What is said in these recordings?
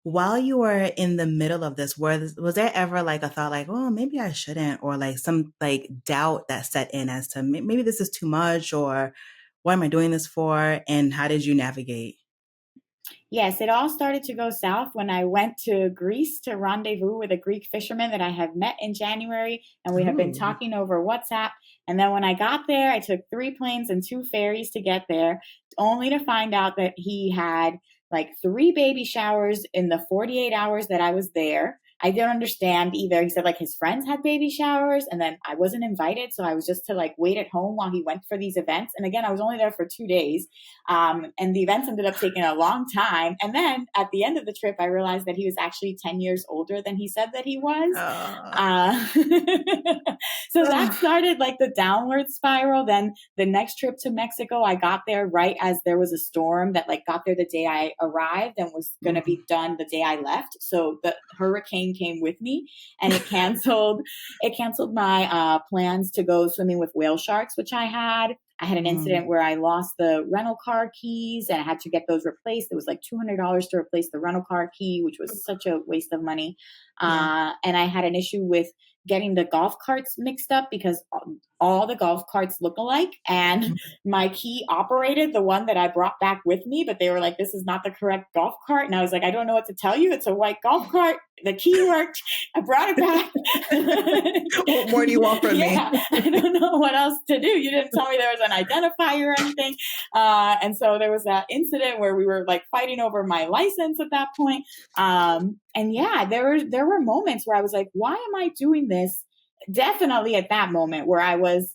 While you were in the middle of this, was there ever like a thought like, oh, maybe I shouldn't, or like some like doubt that set in as to maybe this is too much, or what am I doing this for? And how did you navigate? Yes, it all started to go south when I went to Greece to rendezvous with a Greek fisherman that I had met in January, and we had been Ooh. talking over WhatsApp. And then when I got there, I took three planes and two ferries to get there, only to find out that he had like three baby showers in the 48 hours that I was there. I didn't understand either. He said like his friends had baby showers and then I wasn't invited. So I was just to like wait at home while he went for these events. And again, I was only there for 2 days. And the events ended up taking a long time. And then at the end of the trip, I realized that he was actually 10 years older than he said that he was. Uh, Uh, so that started like the downward spiral. Then the next trip to Mexico, I got there right as there was a storm that like got there the day I arrived and was going to be done the day I left. So the hurricane came with me and it canceled my plans to go swimming with whale sharks, which I had. I had an mm, incident where I lost the rental car keys and I had to get those replaced. It was like $200 to replace the rental car key, which was such a waste of money. yeah. And I had an issue with getting the golf carts mixed up because all the golf carts look alike. And my key operated the one that I brought back with me, but they were like, this is not the correct golf cart. And I was like, I don't know what to tell you. It's a white golf cart. The key worked. I brought it back. What more do you want from me? Yeah, I don't know what else to do. You didn't tell me there was an identifier or anything. And so there was that incident where we were like fighting over my license at that point. And yeah, there were moments where I was like, why am I doing this? Definitely at that moment where I was,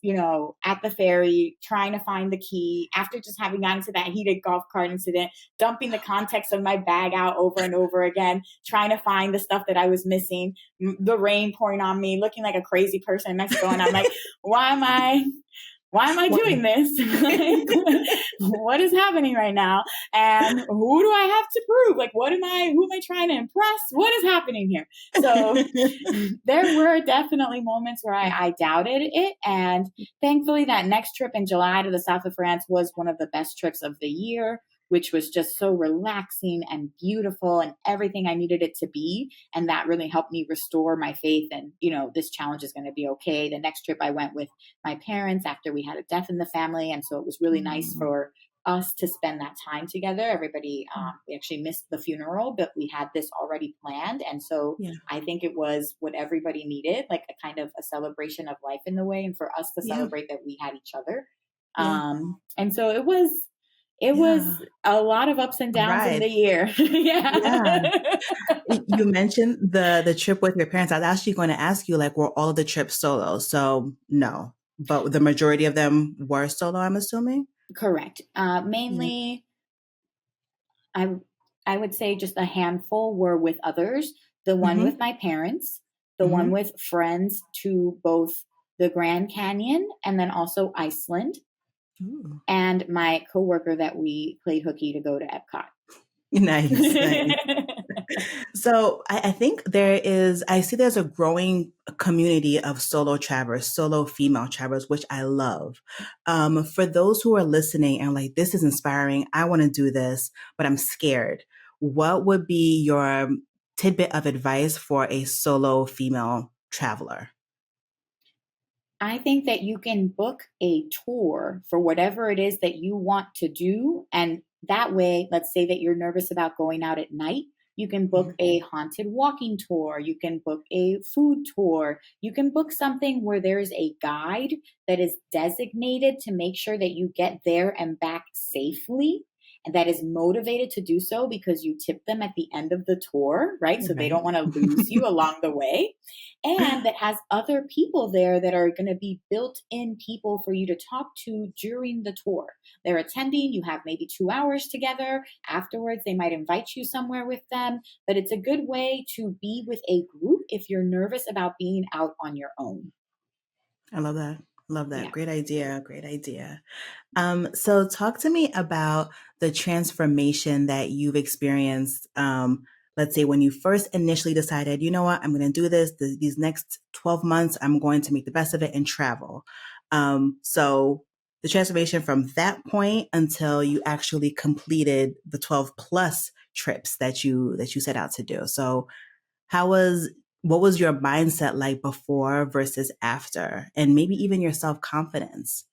at the ferry trying to find the key after just having gotten to that heated golf cart incident, dumping the contents of my bag out over and over again, trying to find the stuff that I was missing, the rain pouring on me, looking like a crazy person in Mexico. And I'm like, why am I why am I What? doing this? Like, what is happening right now? And who do I have to prove? Like, who am I trying to impress? What is happening here? So there were definitely moments where I doubted it. And thankfully, that next trip in July to the south of France was one of the best trips of the year, which was just so relaxing and beautiful and everything I needed it to be. And that really helped me restore my faith and, this challenge is going to be okay. The next trip I went with my parents after we had a death in the family. And so it was really nice Mm, for us to spend that time together. Everybody, we actually missed the funeral, but we had this already planned. And so yeah. I think it was what everybody needed, like a kind of a celebration of life in the way, and for us to Yeah. celebrate that we had each other. Yeah. And so it was Yeah. a lot of ups and downs in Right. the year. Yeah. Yeah. You mentioned the trip with your parents. I was actually going to ask you, like, were all of the trips solo? So no, but the majority of them were solo, I'm assuming. Correct. Yeah. Mainly, I I would say just a handful were with others. The one Mm-hmm. with my parents, the one Mm-hmm. with friends to both the Grand Canyon and then also Iceland, Ooh. and my coworker that we played hooky to go to Epcot. Nice, nice. So I think I see there's a growing community of solo travelers, solo female travelers, which I love. For those who are listening and like, this is inspiring, I want to do this, but I'm scared. What would be your tidbit of advice for a solo female traveler? I think that you can book a tour for whatever it is that you want to do. And that way, let's say that you're nervous about going out at night. You can book Mhm. a haunted walking tour. You can book a food tour. You can book something where there is a guide that is designated to make sure that you get there and back safely, and that is motivated to do so because you tip them at the end of the tour, right? So they Right. don't want to lose you along the way, and that has other people there that are going to be built in people for you to talk to during the tour. They're attending, you have maybe 2 hours together. Afterwards, they might invite you somewhere with them, but it's a good way to be with a group if you're nervous about being out on your own. I love that. Love that. Yeah. Great idea. Great idea. So talk to me about the transformation that you've experienced. Let's say when you first initially decided, you know what, I'm going to do this, these next 12 months, I'm going to make the best of it and travel. So the transformation from that point until you actually completed the 12 plus trips that you set out to do. So what was your mindset like before versus after, and maybe even your self-confidence?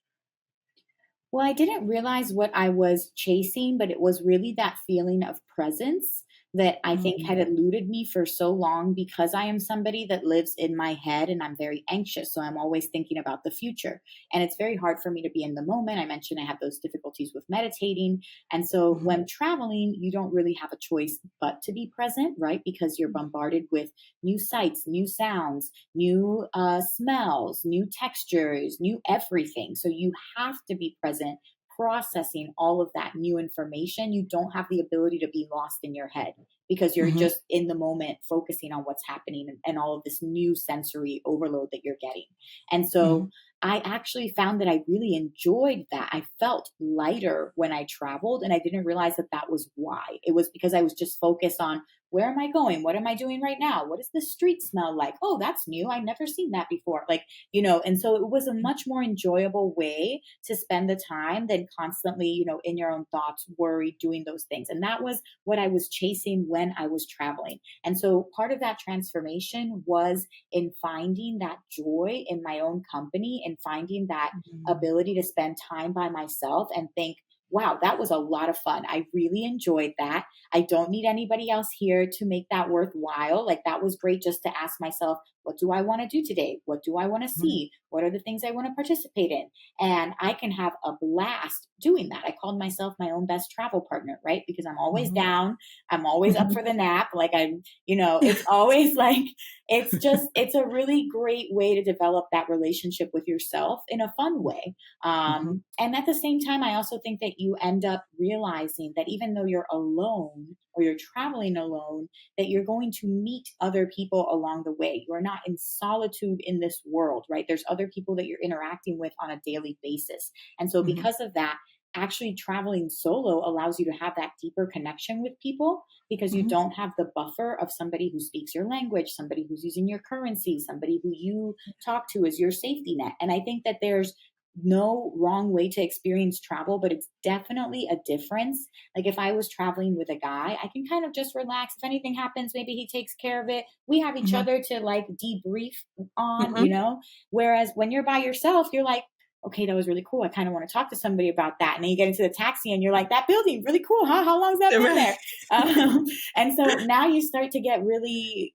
Well, I didn't realize what I was chasing, but it was really that feeling of presence that I think had Mm-hmm. eluded me for so long because I am somebody that lives in my head and I'm very anxious. So I'm always thinking about the future. And it's very hard for me to be in the moment. I mentioned I have those difficulties with meditating. And so when traveling, you don't really have a choice but to be present, right? Because you're bombarded with new sights, new sounds, new smells, new textures, new everything. So you have to be present, processing all of that new information. You don't have the ability to be lost in your head because you're Mm-hmm. just in the moment focusing on what's happening and all of this new sensory overload that you're getting. And Mm-hmm. so I actually found that I really enjoyed that. I felt lighter when I traveled, and I didn't realize that that was why. It was because I was just focused on where am I going? What am I doing right now? What does the street smell like? Oh, that's new. I never seen that before. Like, and so it was a much more enjoyable way to spend the time than constantly, in your own thoughts, worry, doing those things. And that was what I was chasing when I was traveling. And so part of that transformation was in finding that joy in my own company and finding that Mm-hmm. ability to spend time by myself and think, wow, that was a lot of fun. I really enjoyed that. I don't need anybody else here to make that worthwhile. Like, that was great just to ask myself, what do I want to do today? What do I want to see? What are the things I want to participate in? And I can have a blast doing that. I called myself my own best travel partner, right? Because I'm always Mm-hmm. down. I'm always up for the nap. Like, it's always like, it's a really great way to develop that relationship with yourself in a fun way. Mm-hmm. And at the same time, I also think that you end up realizing that even though you're alone or you're traveling alone, that you're going to meet other people along the way. You're not in solitude in this world, right? There's other people that you're interacting with on a daily basis. And so, Mm-hmm. because of that, actually traveling solo allows you to have that deeper connection with people because you Mm-hmm. don't have the buffer of somebody who speaks your language, somebody who's using your currency, somebody who you talk to as your safety net. And I think that there's no wrong way to experience travel, but it's definitely a difference. Like, if I was traveling with a guy, I can kind of just relax. If anything happens, maybe he takes care of it. We have each Mm-hmm. other to like debrief on, Mm-hmm. Whereas when you're by yourself, you're like, okay, that was really cool. I kind of want to talk to somebody about that. And then you get into the taxi and you're like, that building, really cool, huh? How long's that been Right. there? And so now you start to get really,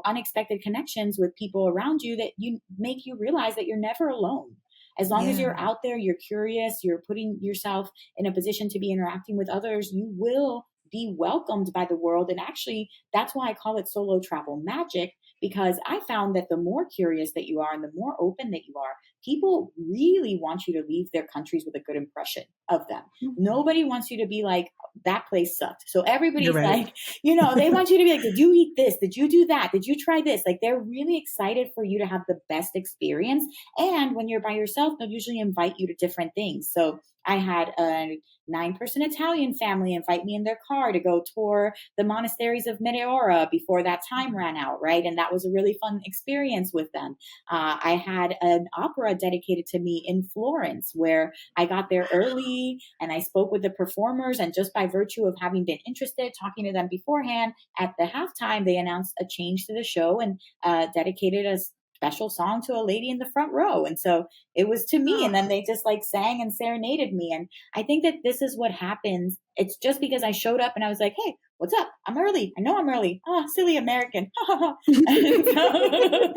unexpected connections with people around you that you make you realize that you're never alone. As long as Yeah. you're out there, you're curious, you're putting yourself in a position to be interacting with others, you will be welcomed by the world. And actually, that's why I call it solo travel magic, because I found that the more curious that you are and the more open that you are, people really want you to leave their countries with a good impression of them. Mhm. Nobody wants you to be like, that place sucked. So You're everybody's right. like, they want you to be like, did you eat this? Did you do that? Did you try this? Like, they're really excited for you to have the best experience. And when you're by yourself, they'll usually invite you to different things. So I had a 9-person Italian family invite me in their car to go tour the monasteries of Meteora before that time ran out, right? And that was a really fun experience with them. I had an opera dedicated to me in Florence where I got there early and I spoke with the performers. And just by virtue of having been interested, talking to them beforehand, at the halftime, they announced a change to the show and dedicated a special song to a lady in the front row. And so it was to me. And then Oh, they just like sang and serenaded me. And I think that this is what happens. It's just because I showed up and I was like, hey, what's up? I'm early. I know I'm early. Oh, silly American. and, so,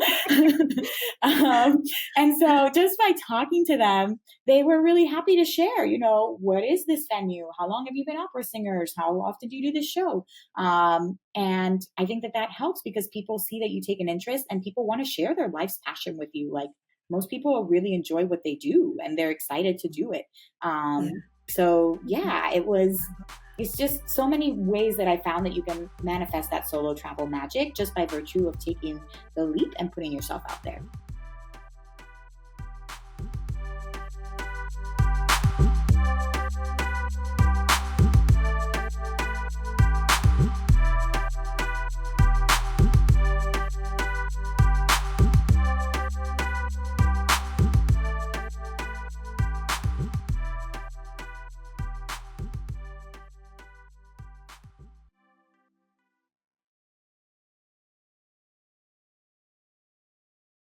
um, and so just by talking to them, they were really happy to share, what is this venue? How long have you been opera singers? How often do you do this show? And I think that that helps because people see that you take an interest and people want to share their life's passion with you. Like, most people really enjoy what they do and they're excited to do it. yeah. So yeah, it's just so many ways that I found that you can manifest that solo travel magic just by virtue of taking the leap and putting yourself out there.